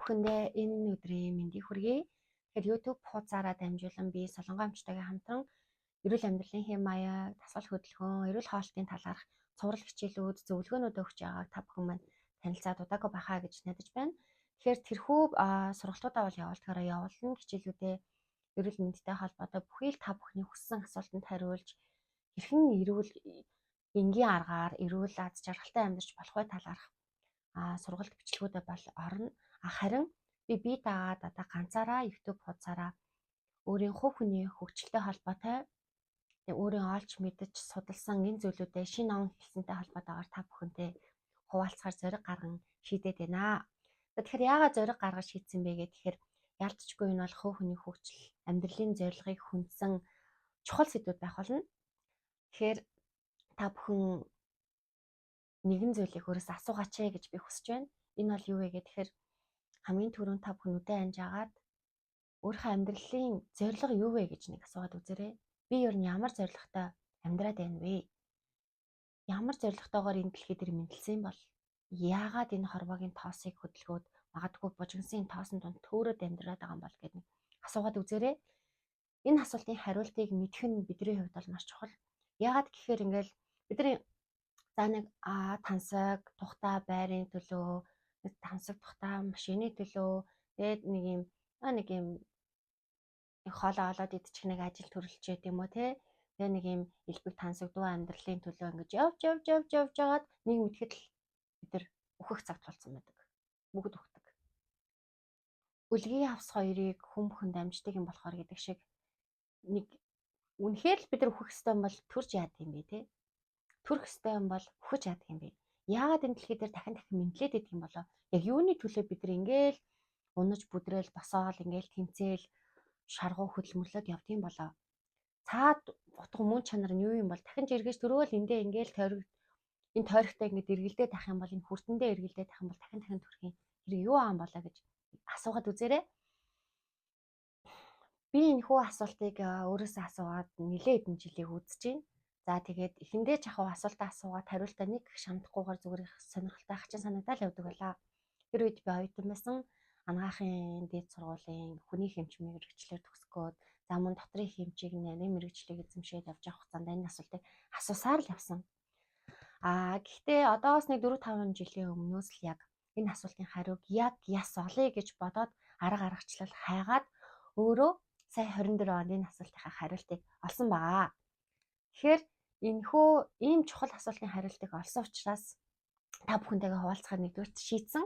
бүхэндээ энэ өдрийн мэндийг хүргэе. Тэгэхээр YouTube хуудасаараа дамжуулан би Солонгоо амчтайгаа хамтран эрүүл амьдралын хэм маяг, дасгал хөдөлгөөн, эрүүл хоолтын талаарх цуврал хичээлүүд, зөвлөгөөнүүд өгч байгааг та бүхэн маань танилцаад удаагүй байхаа гэж найдаж байна. Тэгэхээр тэрхүү сургалтуудаа бол явуулна хичээлүүдээ эрүүл мэндтэй холбоотой бүхий л та бүхний хүссэн асуултанд хариулж хэрхэн эрүүл энгийн аргаар эрүүл аз жаргалтай амьдарч болох вэ талаарх сургалт бичлэгүүдээ бол орно. Харин би дагаад одоо ганцаараа YouTube хуудасаараа өөрийн хувь хүний хөгжилтэй холбоотой өөрийн олж мэдж судалсан энэ зүйлүүдээ шинэ он хэлсэнтэй холбоотойгоор та бүхэнтэй хуваалцахаар зориг гарган шийдээд байна. Тэгэхээр яагаад зориг гаргаж шийдсэн бэ гэхээр ялцчгүй энэ бол хувь хүний хөгжил, амьдралын зорилгыг хүндсэн чухал сэдвүүд байх болно. Тэгэхээр та бүхэн нэгэн зүйлийг өөрөөс асуугаач гэж би хүсэж байна. Энэ бол юу вэ гэхээр хамгийн түрүүнд та бүхэн үдэ анжаагаад өөрийнхөө амьдралын зорилго юу вэ гэж нэг асуугаад үзээрэй. Би ер нь ямар зорилготой амьдраад байна вэ? Ямар зорилготойгоор энэ дэлхий дээр мэндэлсэн бол яагаад энэ хорвоогийн тоосыг хөдөлгөөд магадгүй бужигнсын тоосон донд төөрөөд амьдраад байгаа юм бол гэдэг нэг асуугаад үзээрэй. Энэ асуултын хариултыг мэдэх нь бидний хувьд бол маш чухал. Яагаад гэхээр ингээл бидний нэг тансаг, тухтай байрын төлөө, тансаг тухтай машины төлөө, тэгээд нэг юм хоолоо олоод идчих нэг ажил төрөлч гэдэг юм уу те. Тэгээ нэг юм элбэг тансаг дуу амьдралын төлөө ингэж явж жагаад нэг мэтгэд л бид нар өөхөх цагт болсон байдаг. Бүгд өгдөг. Үлгийн хавс хоёрыг хүм хүнд амждаг юм болохоор гэдэг шиг нэг үнэхээр л бид нар өөхөх ёстой юм бол төрж яадаг юм бэ те. Төрөх ёстой юм бол өөхөж яадаг юм бэ. Яагаад энэ дэлхий дээр дахин мэдлээд идэг юм болоо? Яг юуны төлөө бид нар ингээл унаж бүдрээл босоол ингээл тэмцээл шаргуу хөдөлмөрлөд явдсан болоо. Цаад утга мөн чанар нь юу юм бол дахин жиргэж төрөөл эндээ ингээл энэ тойрогтой ингээд эргэлдээд тах юм бол энэ хүртэндээ эргэлдээд тах юм бол дахин төрхийн хэрэг юу аам болоо гэж асуугаад үзээрэй. Би энэ хүү асуултыг өөрөөсөө асуугаад нэлээд хэдэн жилийг үзэж байна. За тэгээд эхэндээ жахав асуултаа асуугаад хариултаа нэг шаналдахгүйгээр зүгээр их сонирхолтой хачин санагдал явдаг байлаа. Тэр үед би оюутан байсан. Анагаахын дээд сургуулийн хүний хэмжээ мэргэжлэр төгсгөөд за мөн дотрийн хэмжээг нарийн мэргэжлийг эзэмшээд явж явах хугацаанд энэ асуултыг асуусаар л явсан. Гэхдээ одоос нэг 4-5 жилийн өмнөөс л яг энэ асуултын хариуг яг яс олъё гэж бодоод арга аргачлал хайгаад өөрөө сая 24 онд энэ асуултынхаа хариултыг олсон байгаа. Тэгэхээр энэхүү ийм чухал асуултын хариултыг олсон учраас та бүхэнтэйгээ хуваалцахаар нэгдүгээрт шийдсэн.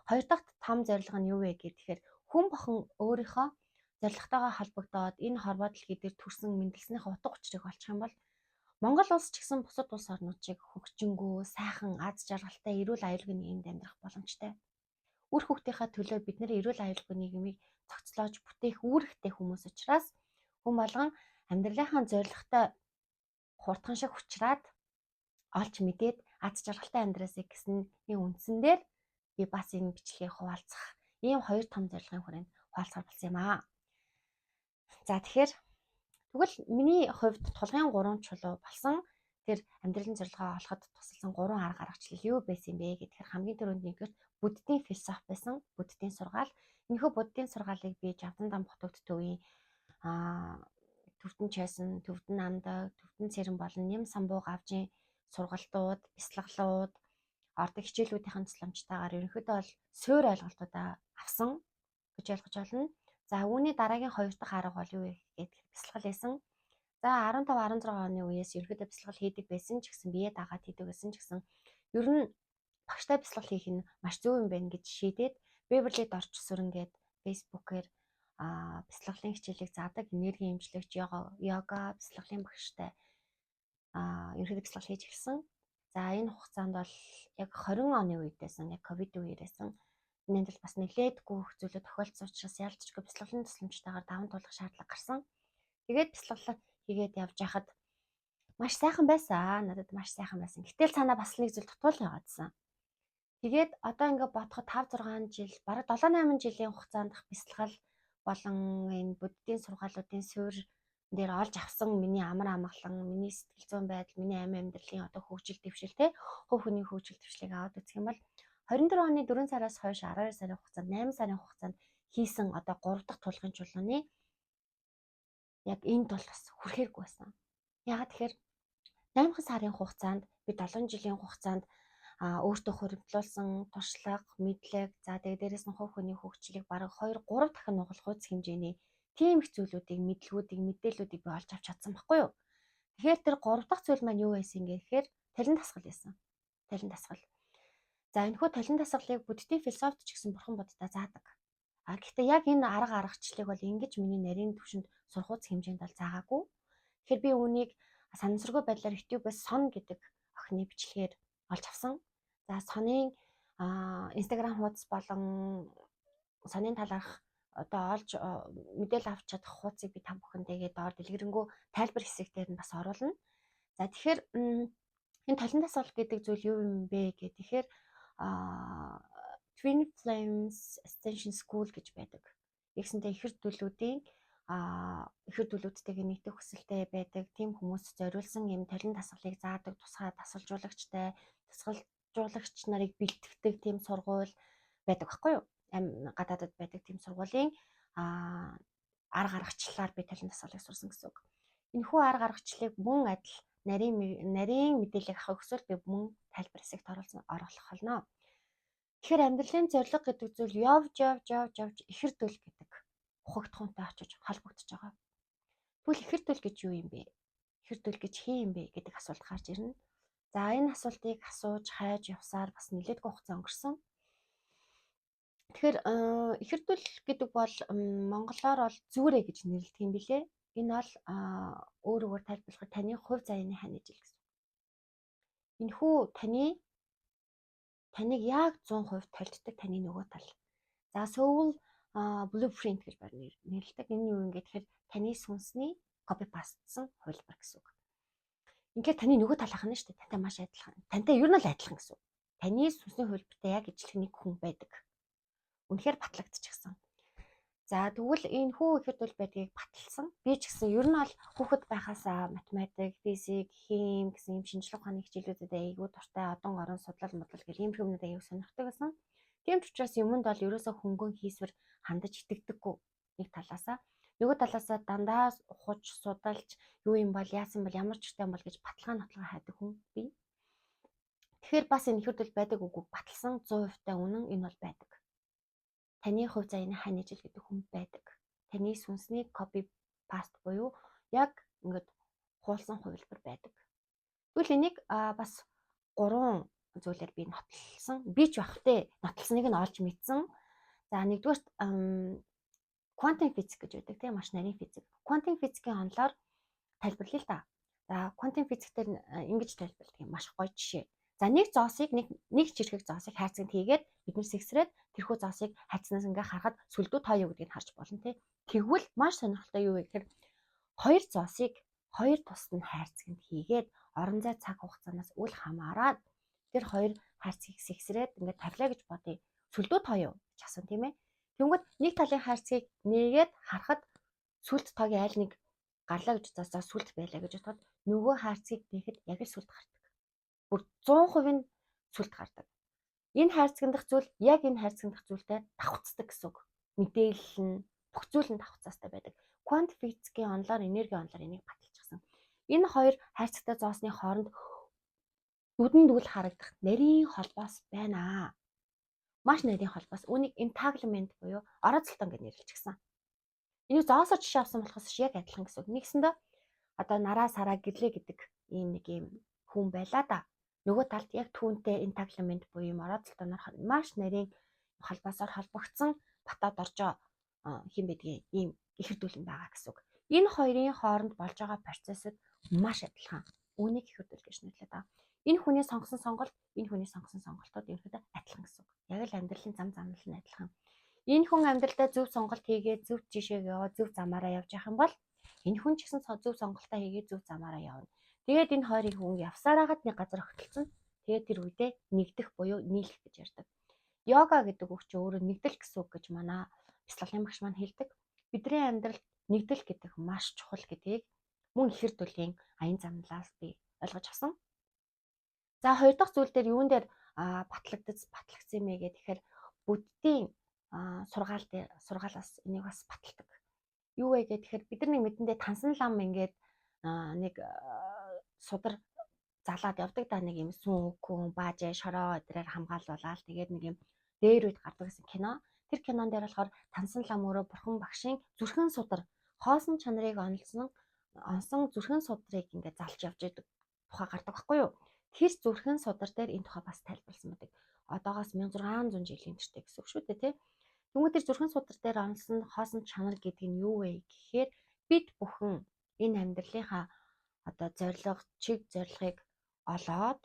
Хоёр дахь том зорилго нь юу вэ гэхээр хүн бүхэн өөрийнхөө зорилготойгоо холбогдоод энэ хорвоо дэлхий дээр төрсэн мэндэлснийхээ утга учирыг олчих юм бол Монгол улс ч гэсэн бусад улс орнуудыг хөгжингүү, сайхан, аз жаргалтай эрүүл аюулгүй нийгэмд амьдрах боломжтой. Үр хүүхдийнхаа төлөө бид нэр эрүүл аюулгүй нийгмийг цогцлоож бүтээх үүрэгтэй хүмүүс учраас хүн болгон амьдралынхаа зорилготой хурдхан шиг хүчраад олж мэдээд аз жаргалтай амьдраасыг гэсний үндсэн дээр би бас энэ бичлэгийг хуваалцах ийм хоёр том зорилгын хүрээнд хуваалцах болсон юм аа. За тэгэхээр тэгвэл миний хувьд тулгын 3 чулуу болсон тэр амьдралын зорилгоо олоход тусалсан 3 арга аргачлал юу байсан бэ гэдгээр хамгийн түрүүнд нэгдүгээр буддийн философи байсан, буддийн сургаал. Энэхүү буддийн сургаалыг би Жавдан дам хотод төвийн Төвдөн чайсан, Төвдөн намдаг, Төвдөн цэрэн болон Нэм самбуу гавжийн сургалтууд, бясалгалууд, ордог хичээлүүдийн тусламжтайгаар ерөнхийдөө бол суурь ойлголтуудаа авсан гэж ойлгож байна. За үүний дараагийн 2 дахь арга бол юу вэ гэхээр бясалгал байсан. За 15-16 оны үеэс ерөнхийдөө бясалгал хийдэг байсан ч гэсэн бие дагаад хийдэг байсан ч гэсэн ер нь багштай бясалгал хийх нь маш зөв юм байна гэж шийдээд Beverly Dorch сүрэнгээд Facebook-ээр бясалгалын хичээлийг заадаг энергийн эмчилэгч йога бясалгалын багштай ерөнхийдөө бясалгал хийж эхэлсэн. За энэ хугацаанд бол яг 20 оны үед байсан, яг ковид үеэрсэн. Энэ бол бас нэлээдгүй их зүйлүүд тохиолдсон учраас ялцчгүй бясалгалын тусламжтайгаар даван туулах шаардлага гарсан. Тэгээд бясалгал хийгээд явж байхад маш сайхан байсан. Надад маш сайхан байсан. Гэтэл цаанаа бас нэг зүйл дутуул яваадсан. Тэгээд одоо ингээд бодоход 5-6 жил, бараг 7-8 жилийн хугацаанд бясалгал болон энэ буддийн сургаалуудын суурь дээр олж авсан миний амар амгалан, миний сэтгэл зүйн байдал, миний амин амьдралын одоо хөгжил дэвшил те хувь хүний хөгжил дэвшлийг аваад үзэх юм бол 24 оны 4 сараас хойш 12 сарын хугацаанд 8 сарын хугацаанд хийсэн одоо 3 дахь тулгын чулууны яг энэ тул бас хүрхээргүй байсан. Яагаад тэгэхээр 8 сарын хугацаанд би 7 жилийн хугацаанд өөртөө хоригдлуулсан туршлага, мэдлэг, за тэгээ дээрэс нь хувь хүний хөгжлийг бараг 2 3 дахин нугалах үс хэмжээний тийм их зүйлүүдийг, мэдлгүүдийг, мэдээллүүдийг би олж авч чадсан байхгүй юу? Тэгэхээр тэр 3 дахь зүйл маань юу байсан гэхээр талин дасгал байсан. Талин дасгал. За энэхүү талин дасгалыг буддийн философид ч гэсэн бурхан буддаа заадаг. Гэхдээ яг энэ арга аргачлалыг бол ингэж миний нарийн төвшөнд сургууц хэмжээнд бол заагаагүй. Тэгэхээр би үүнийг санамсаргүй байдлаар YouTube-ээс сон гэдэг охины бичлэгээр олж авсан. За сонын Instagram хуудас болон сонын талаарх одоо олж мэдээлэл авч чадах хуудсыг би та бүхэндээ доор дэлгэрэнгүй тайлбар хэсэгтээр нь бас оруулна. За тэгэхээр энэ талин дасгал гэдэг зүйл юу юм бэ гэхээр Twin Flames Extension School гэж байдаг. Тэгсэнтэй ихэр дүүлүүдтэйгээ нийтэх хүсэлтэй байдаг тийм хүмүүст зориулсан юм талин дасгалыг заадаг тусгай дасгалжуулагчтай, дасгалжуулагч нарыг бэлтгэдэг тийм сургууль байдаг байхгүй юу? Гадаадад байдаг тийм сургуулийн арга аргачлалаар би талин дасгалыг сурсан гэсэн үг. Энэхүү арга аргачлалыг мөн адил нарийн мэдээлэл авах хүсвэл би мөн тайлбар хэсэгт оруулах болно. Тэгэхээр амьдралын зорилго гэдэг зүйл явж ихэр дүүл гэдэг ухагтхуунтай очиж холбогдож байгаа. Тэгвэл ихэр дүүл гэж юу юм бэ? Ихэр дүүл гэж хин юм бэ гэдэг асуулт гарч ирнэ. За энэ асуултыг асууж хайж явсаар бас нэлээдгүй хугацаа өнгөрсөн. Тэгэхээр ихэр дүүл гэдэг бол монголоор бол зүрэ гэж нэрлэдэг юм билэ. Энэ бол өөрөөр тайлбарлахад таны хувь заяаны хань ижил гэсэн. Энэхүү таныг яг 100% тольддог таны нөгөө тал. За soul blueprint гэж нэрлэдэг. Энэ юу юм гэхээр таны сүнсний copy pastсан хувилбар гэсэн үг. Ингээд таны нөгөө тал ахна шүү дээ. Тантай маш адилхан. Тантай ер нь л адилхан гэсэн үг. Таны сүнсний хувилбартай яг ижилхэн нэг хүн байдаг. Үнэхээр батлагдчихсан. За тэгвэл энэ хүү ихэр дүүл байдгийг баталсан. Би ч гэсэн ер нь бол хүүхэд байхасаа математик, физик, хим гэсэн юм шинжлэх ухааны хичээлүүдэд айгүй дуртай, одон орон судлал модлол гэх юм хүмүүст аягүй сонирхдаг гэсэн. Тийм ч учраас юмд бол ерөөсө хөнгөн хийсвэр хандаж итгэдэггүй нэг талаасаа. Нөгөө талаасаа дандаа ухаж, судалж, юу юм бол яасан бол ямар ч үстэй юм бол гэж баталгаа нотлого хайдаг хүн би. Тэгэхээр бас энэ ихэр дүүл байдаг үгүй баталсан 100% үнэн энэ бол байдаг. Таны хувь заяаны хань ижил гэдэг хүн байдаг. Таны сүнсний copy paste буюу яг ингээд хуулсан хувилбар байдаг. Тэгвэл энийг бас 3 зүйлээр би нотлсон. Би ч бахтай нотлсныг нь олж мэдсэн. За нэгдүгээр quantum physics гэж байдаг тийм маш нарийн физик. Quantum physics-ийн онолоор тайлбарлая л да. За quantum physics-ээр ингэж тайлбарладаг юм маш гоё жишээ. За нэг зоосыг нэг чирхэг зоосыг хайрцагт хийгээд бид нар сэгсрээд тэрхүү зоосыг хайцнаас ингээ харахад сүлдүү тоо юу гэдгийг харж болно тий. Тэгвэл маш сонирхолтой юу вэ гэхээр хоёр зоосыг хоёр тусад нь хайрцагт хийгээд орон зай цаг хугацаанаас үл хамааран тэр хоёр хайрцгийг сэгсрээд ингээ тавлаа гэж бодъё. Сүлдүү тоо юу гэж асуусан тийм ээ. Тэнгүүд нэг талын хайрцгийг нээгээд харахад сүлд тоогийн аль нэг гарлаа гэж зоосоо сүлд байлаа гэж бодоход нөгөө хайрцгийг нээхэд яг л сүлд гардаг. Бүр 100% сүлд гардаг. Энэ хайрцаг дах зүйл яг энэ хайрцаг дах зүйлтэй давхцдаг гэсэн үг. Мэдээлэл нь бүх зүйл нь давхцаастай байдаг. Quantum physics-ийн онолоор энерги онолоор энийг баталчихсан. Энэ хоёр хайрцагтай зоосны хооронд нүдэн дүүл харагдах нарийн холбоос байна. Маш нарийн холбоос. Үүнийг entanglement буюу орооцолтон гэж нэрлэчихсэн. Энийг зоосоор жишээ авсан болохоос яг адилхан гэсэн үг. Нэгсэндээ одоо нараа сараа гэрлээ гэдэг ийм нэг юм хүн байлаа да. Нөгөө талд яг түүнтэй entanglement буюу юм орооцолтоноор маш нарийн холбоосоор холбогдсон батад оржоо хин байдгийн ийм ихэр дүүлэн байгаа гэсэн үг. Энэ хоёрын хооронд болж байгаа процессыг маш адилхан. Үүнийг ихэр дүүл гэж нэрлэдэг да. Энэ хүний сонгосон сонголт, энэ хүний сонгосон сонголтууд ерөнхийдөө адилхан гэсэн үг. Яг л амьдралын зам занал нь адилхан. Энэ хүн амьдралдаа зөв сонголт хийгээд зөв жишээг яваа, зөв замаараа явж явах юм бол энэ хүн ч гэсэн зөв сонголтоо хийгээд зөв замаараа явна. Тэгээд энэ хоёрын хүн явсаар хагаад нэг газар огтлцсон. Тэгээд тэр үедээ нэгдэх буюу нийлэх гэж ярьдаг. Йога гэдэг үг чинь өөрөө нэгдэл гэсэн үг гэж манай бяцлаглалын багш маань хэлдэг. Бидний амьдралд нэгдэл гэдэг маш чухал гэдгийг мөн ихэр дүүлийн аян замналаас би ойлгож авсан. За хоёр дахь зүйл дээр юун дээр батлагдсан юм ээ гэх тэгэхээр буддийн сургаалаас энийг бас баталдаг. Юу вэ гэхээр бид нар нэг мэдэндээ тансан лам ингээд нэг судар залаад явдаг да, нэг юм сүн үхэн баажээ шороо өдрээр хамгаалуулаад тэгээд нэг юм дээр үед гардаг гэсэн кино. Тэр кинон дээр болохоор тансан лам өөрөө бурхан багшийн зүрхэн судар хоосон чанарыг онсон зүрхэн судрыг ингээд залж явж байдаг тухай гардаг байхгүй юу? Тэр зүрхэн судар дээр энэ тухай бас тайлбарласан байдаг. Одоогоос 1600 жилийн тэртээ гэсэн үг шүү дээ, тий. Тэгвэл тэр зүрхэн судар дээр онсон хоосон чанар гэдэг нь юу вэ гэхээр бид бүхэн энэ амьдралынхаа зорилго, чиг зорилгыг олоод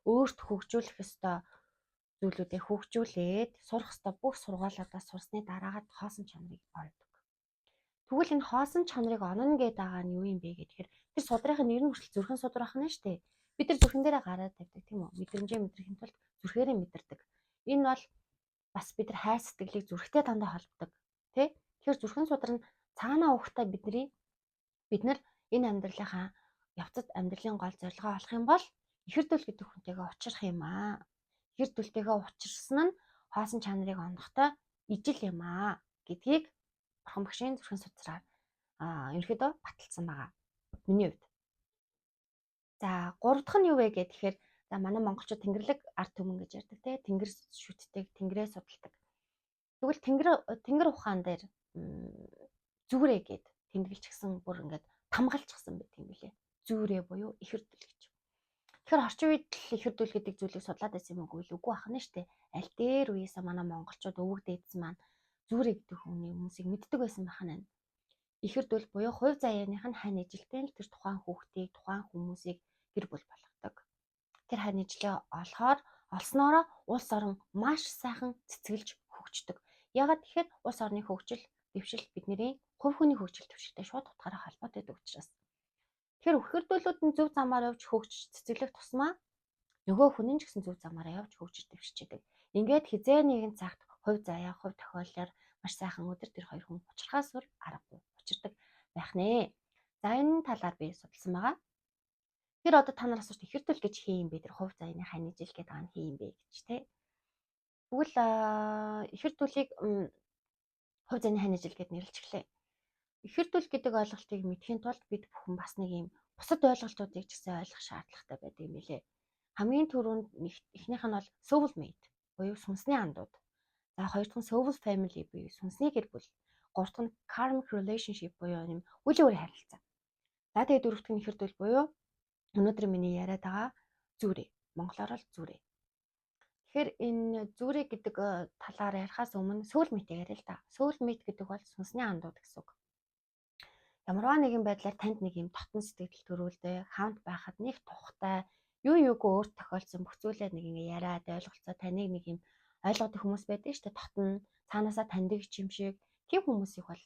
өөрт хөгжүүлэх ёстой зүйлүүдээ хөгжүүлээд сурах ёстой бүх сургаалуудаа сурсны дараагаад хоосон чанарыг олдог. Тэгвэл энэ хоосон чанарыг онно гэдэг байгаа нь юу юм бэ гэхээр тэр судрынхаа нэр нь хүртэл зүрхэн судар ахна шүү дээ. Бид нар зүрхэн дээрээ гараад тавьдаг тийм үү? Мэдрэмжээ мэдрэхин тулд зүрхээрээ мэдэрдэг. Энэ бол бас бид нар хайр сэтгэлийг зүрхтэй дандаа холбодог. Тэ? Тэгэхээр зүрхэн судар нь цаанаа ухтаа бид нар энэ амьдралынхаа явцад амьдралын гол зорилгоо олох юм бол ихэр дүүл гэдэг хүнтэйгээ учрах юм аа. Ихэр дүүлтэйгээ учирсан нь хоосон чанарыг онохдоо ижил юм аа гэдгийг бурхан багшийн зүрхэн судраар ерөнхийдөө баталсан байгаа. Миний хувьд. За 3 дахь нь юу вэ гэхээр за манай монголчууд тэнгэрлэг ард түмэн гэж ярьдаг те, тэнгэр шүтдэг, тэнгэрээ судалдаг. Тэгвэл тэнгэр ухаан дээр зүрэ гэд тэмдэглэж гисэн бүр ингээд тамгалчихсан байдаг юм билээ. Зүрэ буюу ихэр дүүл гэж. Тэгэхээр орчин үед л ихэр дүүл гэдэг зүйлийг судлаад байсан юм уу? Үгүй ахна штэ. Аль дээр үеэсээ манай монголчууд өвөг дээдсэн маань зүрэ гэдэг хүмүүсийг мэддэг байсан бахна. Ихэр дүүл буюу хувь заяаных нь хань ижилтэй л тэр тухайн хүүхдийг, тухайн хүмүүсийг гэр бүл болгодог. Тэр хань ижлээ олсноороо улс орон маш сайхан цэцгэлж хөгждөг. Ягаад тэгэхээр улс орны хөгжил, дэвшил бидний хувь хүний хөгжил дэвшилтэй шууд утгаараа холбоотой байдаг учраас. Тэгэхээр ихэр дүүлүүд нь зөв замаар явж хөгжиж цэцгэлэх тусмаа нөгөө хүн нь ч гэсэн зөв замаараа явж хөгжиж дэвшчихэдэг. Ингээд хизээ нэгэн цагт хувь заяа, хувь тохиоллоор маш сайхан өдөр тэр хоёр хүн учрахаас өөр аргагүй учирдаг байх нэ. За энэ талаар би судалсан байгаа. Тэр одоо та нараас асууж ихэр дүүл гэж хин юм бэ? Тэр хувь заяаны хань ижил гэдэг байгаа нь хин юм бэ гэж те. Тэгвэл ихэр дүүлийг хувь заяаны хань ижил гэд нэрлэлчихлээ. Ихэр дүүл гэдэг ойлголтыг мэдхийн тулд бид бүхэн бас нэг юм бусад ойлголтуудыг ч гэсэн ойлгох шаардлагатай байдаг юм билээ. Хамгийн түрүүнд эхнийх нь бол soul mate буюу сүнсний андууд. За хоёр дахь нь soul family буюу сүнсний гэр бүл. Гурав дахь нь karmic relationship буюу юм үйл өөрийн харилцаа. За тэгээд дөрөв дэх нь ихэр дүүл буюу өнөөдөр миний яриад байгаа зүрэ. Монголоор бол зүрэ. Тэгэхээр энэ зүрэ гэдэг талаар ярихаас өмнө soul mate яриа л да. Soul mate гэдэг бол сүнсний андууд гэсэн үг. Ямарваа нэгэн байдлаар танд нэг юм дотн сэтгэл төрүүлдэг, хамт байхад нэг тухтай, юугүй өөрт тохиолдсон бүх зүйлээ нэг ингэ яриад ойлголцоо таныг нэг юм ойлгодог хүмүүс байдаг шүү дээ. Дотн цаанаасаа таньдаг юм шиг. Тийм хүмүүсийг бол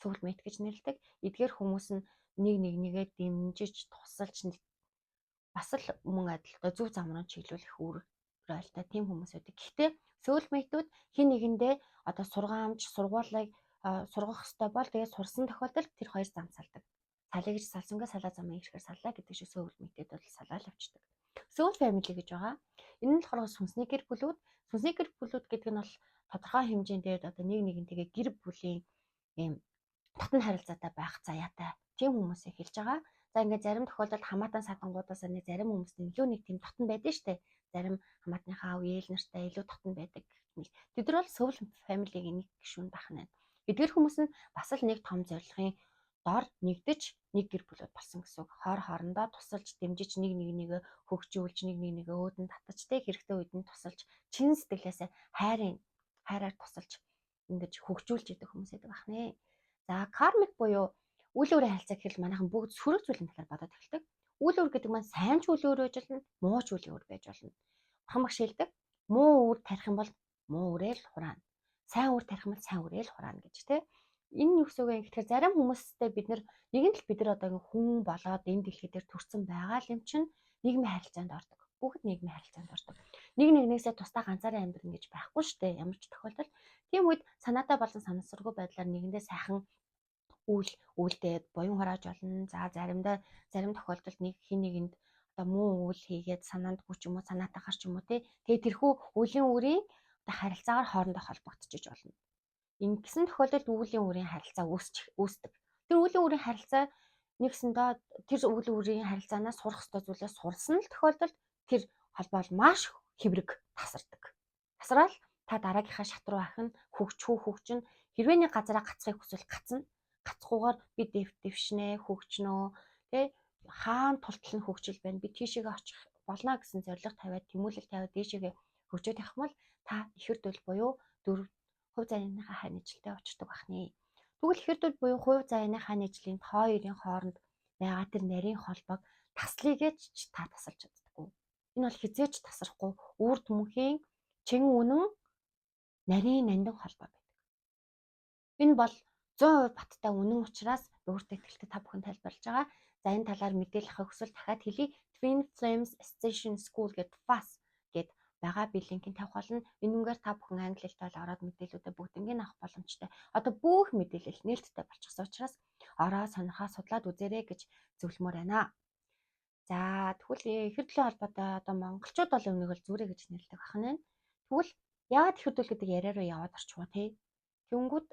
soulmate гэж нэрлэдэг. Эдгээр хүмүүс нь нэгээ дэмжиж, тусалж бас л мөн адилхан зөв зам руу чиглүүлэх үүрэг байлтай тийм хүмүүс байдаг. Гэхдээ soulmate-ууд хин нэгэндээ одоо сургаамж, сургуулийг сургах хэрэгтэй бол тэгээд сурсан тохиолдолд тэр хоёр зам салдаг. Салъя гэж салсангаа салаа замын ирэхээр саллаа гэдэг шиг soulmate-д бол салаал авчдаг. Soul family гэж байгаа. Энэ нь болохоор сүнсний гэр бүлүүд. Сүнсний гэр бүлүүд гэдэг нь бол тодорхой хэмжээнд одоо нэг нэгнтэйгээ гэр бүлийн ийм татан харилцаатай байх заяатай тийм хүмүүсийг хэлж байгаа. За ингээд зарим тохиолдолд хамаатан садангуудаас нэг зарим хүмүүст илүү нэг тийм татан байдаг штэ. Зарим хамаатныхаа үеэл нартай илүү татан байдаг. Тэд нар бол soul family-гийн нэг гишүүн бахна. Эдгээр хүмүүс нь бас л нэг том зорилгын дор нэгдэж нэг гэр бүлүүд болсон гэсэн үг. Хоорондоо тусалж дэмжиж нэг нэгээ хөгжүүлж нэг нэгээ өөдөн татаж тэг хэрэгтэй үед нь тусалж чин сэтгэлээсээ хайраар тусалж ингэж хөгжүүлж идэг хүмүүс байдаг бахнэ. За кармик буюу үйл өөрийн харилцаа гэхэл манайхан бүгд сөрөг зүйлийн талаар бодоод эхэлдэг. Үйл өөр гэдэг маань сайн ч үйл өөр байж болно, муу ч үйл өөр байж болно. Бурхан багш хэлдэг. Муу үр тарих юм бол муу үрэл хураана. Сайн үр тарих юм бол сайн үрэл хураана гэж тэ. Энэ юу гэсэн үг вэ гэхээр зарим хүмүүстэй бид нар одоо хүн болоод энэ дэлхий дээр төрсэн байгаа юм чинь нийгмийн харилцаанд ордог. Бүгд нийгмийн харилцаанд ордог. Нэг нэгнээсээ тусдаа ганцаараа амьдрын гэж байхгүй шүү дээ. Ямар ч тохиолдолд тийм үед санаатай болон санамсаргүй байдлаар нэгэндээ сайхан үйлдээд буян хурааж болно. За зарим тохиолдолд нэг хин нэгэнд одоо муу үйл хийгээд санаандгүй ч юм уу санаатайгаар ч юм уу тий. Тэгээ тэрхүү үлийн үрийн одоо харилцаагаар хоорондоо холбогдчихж болно. Ингэсэн тохиолдолд үлийн үрийн харилцаа үүсдэг. Тэр үлийн үрийн харилцаа нэгсэндээ тэр үйл үрийн харилцаанаас сурах ёстой зүйлээс сурсан л тохиолдолд тэр холбоо маш хэврэг тасардаг. Тасрал та дараагийнхаа шат руу ахин хөгжин хэрвээ нэг газараа гацхыг хүсвэл гацна. Гацхгүйгээр би дэвшнэ, хөгжнөө тий хаан тултал нь хөгжил байна. Би тийшээгээ очих болно гэсэн зорилго тавиад тэмүүлэл тавиад дээшээгээ хөгжөөд явах юм бол та ихэр дөл буюу хувь заяаныхаа хань ижилтэй очдог бахны. Тэгвэл ихэр дөл буюу хувь заяаны хань ижлийн хоёрын хооронд байгаа тэр нарийн холбоог таслыгээч та тасалж чаддаггүй. Энэ бол хизээч тасрахгүй үр дүнхийн чин үнэн нарийн нандин холбоо байдаг. Энэ бол 100% баттай үнэн учраас өөртөө ихтэй та бүхэн тайлбарлаж байгаа. За энэ талаар мэдээлэл авах хүсвэл дахиад хэлье. Twin Flames Station School гэдэг FAS гэдэг байгаа би линкийг тавих болно. Энүүгээр та бүхэн англи хэлтэй бол ороод мэдээллүүдээ бүгднийг авах боломжтой. Одоо бүх мэдээлэл нээлттэй болчихсон учраас ороо сонирхоо судлаад үзээрэй гэж зөвлөмөр байна. За тэгвэл ихэр төлөө холбоотой одоо монголчууд бол өмнөг бол зүрэ гэж нэрлэдэг байна. Тэгвэл яагаад ихэр дөл гэдэг яриа руу яваад орчихвоо те? Тэнгүүд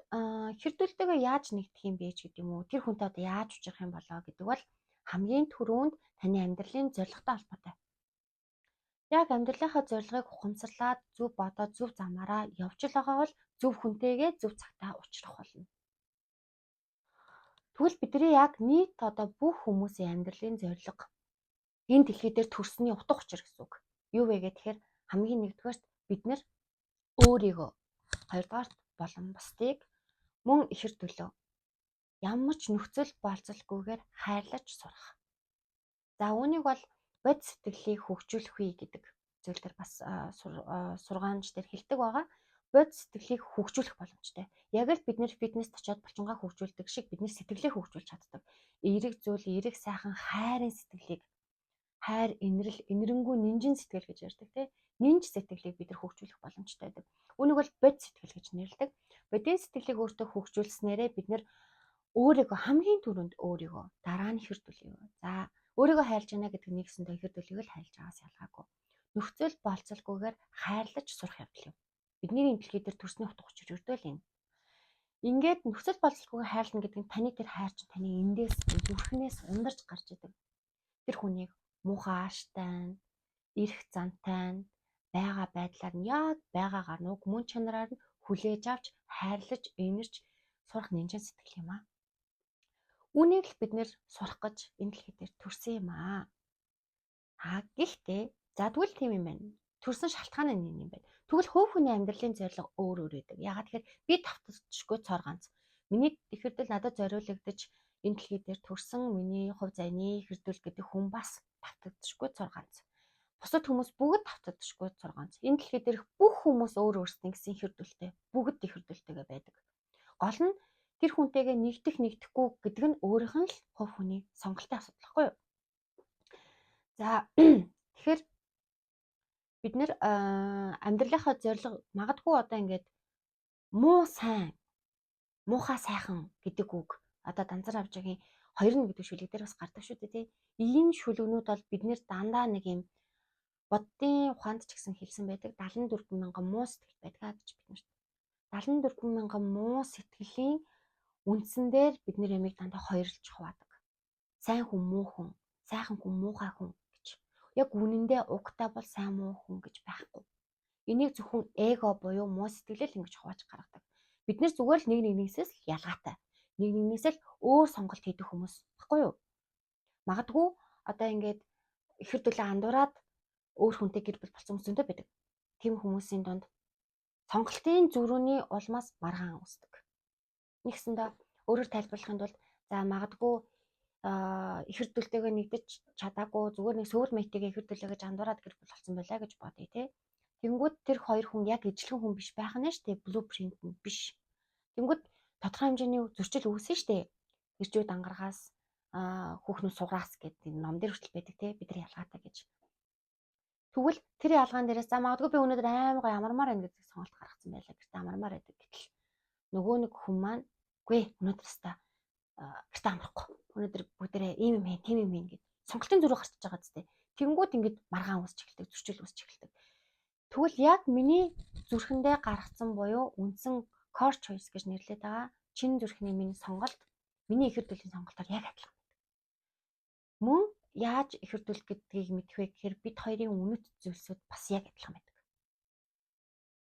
ихэр дөлтэйгээ яаж нэгдэх юм бэ ч гэдэг юм уу? Тэр хүнтэй одоо яаж ужрах юм болоо гэдэг бол хамгийн түрүүнд таны амьдралын зорилготой холбоотой. Яг амьдралынхаа зорилгыг ухамсарлаад зөв бодоод зөв замаараа явж л байгаа бол зөв хүнтэйгээ зөв цагтаа уулзах болно. Тэгвэл бидний яг нийт одоо бүх хүмүүсийн амьдралын зорилго энэ дэлхий дээр төрсний утга учир гэсэн үг. Юу вэ гэхээр хамгийн нэгдүгээрт бид нэр өөрийгөө, хоёрдугаарт болон бусдыг мөн ихэр төлөө ямар ч нөхцөл болцолгүйгээр хайрлаж сурах. За үүнийг бол бод сэтгэлийг хөгжүүлэх үе гэдэг зүйл дээр бас сургаамж дээр хэлдэг байгаа. Бод сэтгэлийг хөгжүүлэх боломжтой. Яг л бид нэр фитнест очиод булчингаа хөгжүүлдэг шиг бидний сэтгэлийг хөгжүүлж чаддаг. Эерэг зүйл, эерэг сайхан хайрын сэтгэлийг хайр, инрэл, инэрэнгүү нинжин сэтгэл гэж ярьдаг тийм. Нинж сэтгэлийг бид нар хөгжүүлэх боломжтой байдаг. Үүнийг бол бод сэтгэл гэж нэрлэдэг. Бодийн сэтгэлийг өөртөө хөгжүүлснээрээ бид нар өөрийгөө хамгийн түрүүнд өөрийгөө дараа нь ихэр төлөё. За өөрийгөө хайлж байна гэдэг нэгсэндээ ихэр төлөйг л хайлж байгаас ялгаагүй. Нөхцөл болцолгүйгээр хайрлаж сурах явдал юм. Бидний энэ дэлхий дээр төрсний утга учир өртөө л энэ. Ингээд нөхцөл болцолгүйгээр хайрлна гэдэг нь таны тэр хайр чинь таны эндээс зүрхнээс ундарч гарч идэг. Тэр хүнийг муухай ааштай, эрх зантай, байгаа байдлаар нь яг байгаагаар нүг мөн чанараар нь хүлээж авч хайрлаж энэрч сурах нинжин сэтгэл юм аа. Үүнийг л бид нэр сурах гэж энэ дэлхий дээр төрсөн юм аа. Гэхдээ за тэгвэл тийм юм байна. Төрсөн шалтгаан нь энэ юм байна. Тэгвэл хувь хүний амьдралын зорилго өөр байдаг. Яагаад тэгэхээр би тавтагдчихгүй цор ганц. Миний ихэр дэл надад зориулагдаж энэ дэлхий дээр төрсөн миний хувь заяаны ихэр дэл гэдэг хүн бас тавтагдчихгүй цор ганц. Бусад хүмүүс бүгд тавтагдчихгүй цор ганц. Энэ дэлхий дээрх бүх хүмүүс өөр өөрсдийн гэсэн ихэр дэлтэй. Бүгд ихэр дэлтэйгээ байдаг. Гол нь тэр хүнтэйгээ нэгдэхгүй гэдэг нь өөрийнх нь л хувь хүний сонголтын асуудал байхгүй юу? За тэгэхээр бид нэр амьдралынхаа зорилго магадгүй одоо ингээд муу сайн, муухай сайхан гэдэг үг одоо Данзар авжигийн 2 гэдэг шүлэг дээр бас гардаг шүү дээ тий. Энэ шүлгнүүд бол бид нэр дандаа нэг юм боддын ухаанд ч гэсэн хэлсэн байдаг 74 мянган муу сэтгэл байдаг гэж бид нарт. 74 мянган муу сэтгэлийн үндсэн дээр бид нэр ямиг дандаа хоёрлж хуваадаг. Сайн хүн муу хүн, сайхан хүн муухай хүн гэж. Яг үнэндээ угтаа бол сайн муу хүн гэж байхгүй. Энийг зөвхөн эго буюу муу сэтгэлэл ингэж хувааж гаргадаг. Бид нэр зүгээр л нэг нэгнээсээс л ялгаатай. Нэг нэгнээс л өөр сонголт хийдэг хүмүүс баггүй юу? Магадгүй одоо ингээд ихэр дөлөө андуураад өөр хүнтэй гэр бүл болсон хүмүүс зөндөө байдаг. Тийм хүмүүсийн донд сонголтын зөрүүний улмаас маргаан үүсдэг. Нэгсэндээ өөрөөр тайлбарлахын тулд за магадгүй ихэр дөлтэйгээ нэгдэж чадаагүй зүгээр нэг сөвөл мэйтэйгээ ихэр дөлөөгөө андуураад гэр бүл болсон байлаа гэж бодъё тий. Тэнгүүд тэр хоёр хүн яг ижилхэн хүн биш байх нь штэ блупринт нь биш. Тэнгүүд тодорхой хэмжээний зөрчил үүснэ штэ. Ирчүүд ангаргаас хүүхнүүд суграас гэдэг ном дээр хүртэл байдаг тий бид нар ялгаатай гэж. Тэгвэл тэр ялгаан дээрээс за магадгүй би өнөөдөр аймаг амармаар байна гэдэг сонголт гаргацсан байлаа гэртээ амармаар байдаг гэтэл нөгөө нэг хүн маань үгүй өнөөдөр өстө гэртээ амархгүй өнөөдөр бүгдээрээ ийм юм хин тийм юм хин гэд сонголтын зөрүү гарчиж байгаа зү. Тэнгүүд ингээд маргаан үсч эхэлдэг, зөрчил үсч эхэлдэг. Тэгвэл яг миний зүрхэндээ гаргацсан буюу үндсэн core choice гэж нэрлэдэг байгаа чин зүрхний миний сонголт, миний ихэр төлөвийн сонголтоор яг адилхан. Мөн яаж ихэр төлөх гэдгийг мэдэх вэ гэхээр бид хоёрын үнэт зүйлсүүд бас яг адилхан байдаг.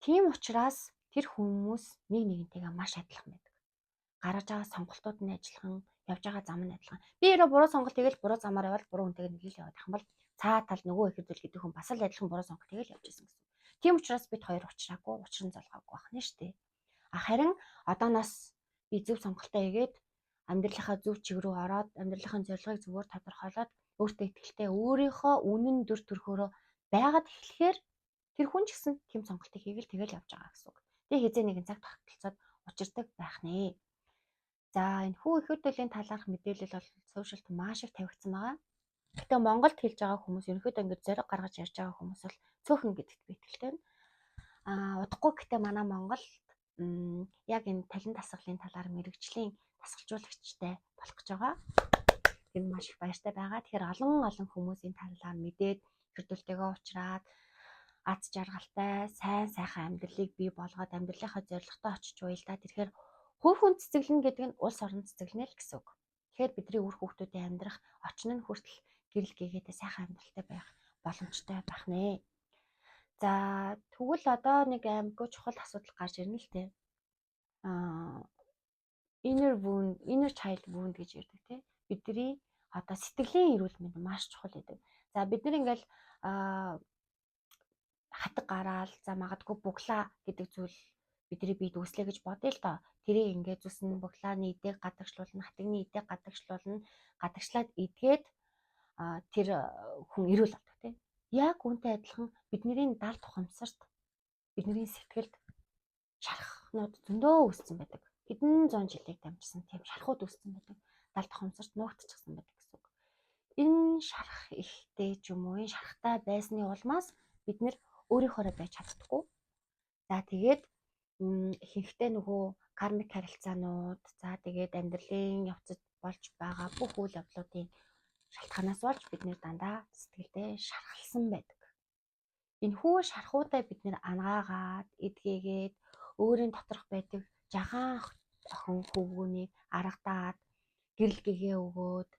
Тийм учраас тэр хүмүүс нэг нэгнтэйгээ маш адилхан байдаг. Гаргаж байгаа сонголтууд нь адилхан, явж байгаа зам нь адилхан. Би өөрөө буруу сонголт хийгээл буруу замаар явал буруу хүнтэйгээ нийлэл яваад байх юм бол цаа тал нөгөө ихэр төлөх гэдэг хүн бас л адилхан буруу сонголт хийгээл явж исэн гэсэн. Тийм учраас бид хоёр уулзраагүй, учран залгаагүй байх нь шүү дээ. Харин одооноос би зөв сонголтоо хийгээд амьдралынхаа зөв чиг рүү ороод амьдралынхаа зорилгыг зөвөр тодорхойлоод өөртөө итгэлтэй өөрийнхөө үнэн дүр төрхөөрөө байгаад эхлэхээр тэр хүн ч гэсэн тийм сонголтыг хийгээл тэгэл явж байгаа гэсэн үг. Тэгээ хизээ нэгэн цаг тогтолцоод учирдаг байх нэ. За энэ хүү ихэр төлөвийн талаарх мэдээлэл бол сошиалт маш их тавигдсан байгаа. Гэтэ Монголд хэлж байгаа хүмүүс ерөнхийдөө ингэж зориг гаргаж ярьж байгаа хүмүүс бол цөөхөн гэдэгт би итгэлтэй байна. Удахгүй гэтээ манай Монголд яг энэ талент дасгалын талаар мэрэгжлийн дасгалжуулагчтай болох гэж байгаа. Тэр маш их баяртай байгаа. Тэгэхээр олон хүмүүсийн талаар мэдээд ихэр төлөвтэйгээ уулзраад аз жаргалтай сайн сайхан амьдралыг бий болгоод амьдралынхаа зорилготой очиж уялдаад ирэхээр хувь хүн цэцэглэн гэдэг нь улс орон цэцэглэнэ л гэсэн үг. Тэгэхээр бидний үр хүүхдүүдийн амьдрах очин нь хүртэл гэрэл гээгээтэй сайхан амьдралтай байх боломжтой байх нэ. За тэгвэл одоо нэг аймаггүй чухал асуудал гарч ирнэ л дээ. Inner child wound гэж ярьдаг тийм. Бидний одоо сэтгэлийн эрүүл мэнд маш чухал гэдэг. За бид нар ингээл хатаг гараал за магадгүй буглаа гэдэг зүйл бидний биед үүслэ гэж бодъё л доо. Тэрийг ингээд зүснэ буглааны эдэг гадагшлуулна, хатагны эдэг гадагшлуулна, гадагшлаад эдгээд тэр хүн эрүүл болдог тийм. Яг үүнтэй адилхан бидний далд тухамсарт бидний сэтгэлд шархнууд зөндөө үүссэн байдаг. Хэдэн зуун жилийг дамжсан тийм шархууд үүссэн байдаг. Далд тухамсарт нуугдчихсан байдаг гэсэн үг. Энэ шарх ихтэй ч юм уу, энэ шархтай байсны улмаас бид нэр өөрийнхоороо байж чаддаггүй. За тэгээд ихэнхдээ нөгөө кармик харилцаанууд, за тэгээд амьдралын явцад болж байгаа бүх үйл явдлуудын шалтгаанаас болж бид нэр дандаа сэтгэлдээ шархалсан байдаг. Энэхүү шархуудаа бид нэр ангаагаад, эдгээгээд, өөрийн доторх байдаг жагаан охин хөвгүүнийг аргадаад, гэрэл гэгээ өгөөд,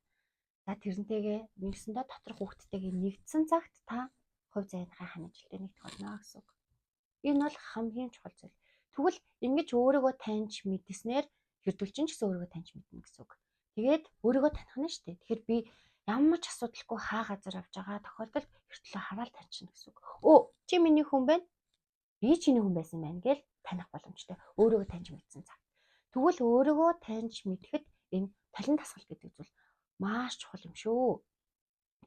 за тэрнтэйгээ нэгсэндээ доторх хүүхдтэйгээ нэгдсэн цагт та хувь заяаныхаа ханижилтыг нэгтгэх болно гэсэн үг. Энэ бол хамгийн чухал зүйл. Тэгвэл ингэж өөрийгөө таньж мэдснээр хэрдүүлчин ч гэсэн өөрийгөө таньж мэднэ гэсэн үг. Тэгээд өөрийгөө таних нь шүү дээ. Тэгэхээр би ямар ч асуудалгүй хаа газар авч байгаа тохиолдолд эртлөө хараад таньчихна гэсэн үг. Чи миний хүн байна. Би чиний хүн байсан байна гэж таних боломжтой. Өөрийгөө таньж мэдсэн цаг. Тэгвэл өөрийгөө таньж мэдэхэд энэ талент дасгал гэдэг зүйл маш чухал юм шүү.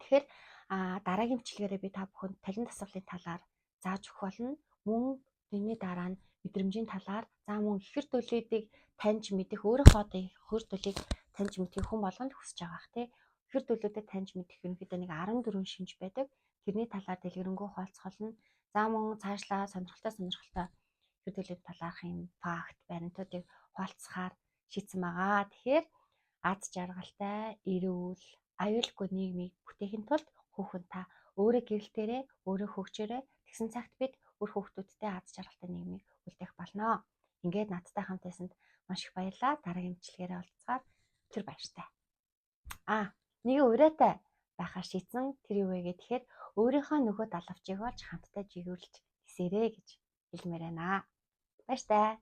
Тэгэхээр дараагийн бичлэгээрээ би та бүхэнд талент дасгалын талаар зааж өгөх болно. Мөн тэрний дараа нь мэдрэмжийн талаар за мөн ихэр төлөвийг таньж мэдэх өөрийнхөө одоо ихэр төлөвийг таньж мэдэх хүн болгонд хүсэж байгаа бах тий. Ихэр төлөвөдөө таньж мэдэх ерөнхийдөө нэг 14 шинж байдаг. Тэрний талаар дэлгэрэнгүй хуваалцах болно. За мөн цаашлаа сонирхолтой ихэр төлөвийн талаарх юм факт, баримтуудыг хуваалцахаар шийдсэн байгаа. Тэгэхээр аз жаргалтай, эрүүл, аюулгүй нийгмийг бүтээхийн тулд хүүхэн та өөрөө гэрэлтээрээ, өөрөө хөгжөөрэй. Тэгсэн цагт бид өөр хүүхдүүдтэй аз жаргалтай нийгмийг үлдээх болно. Ингээд надтай хамт байсанд маш их баярлалаа. Дараагийн бичлэгээрээ уулзгаад тэр баяртай. Нэг ураатай байхаар шийдсэн тэр юу вэ гэхээр өөрийнхөө нөгөө далавчийг олж хамтдаа жигүүрлж гисээрэй гэж хэлмээр байна. Баяртай.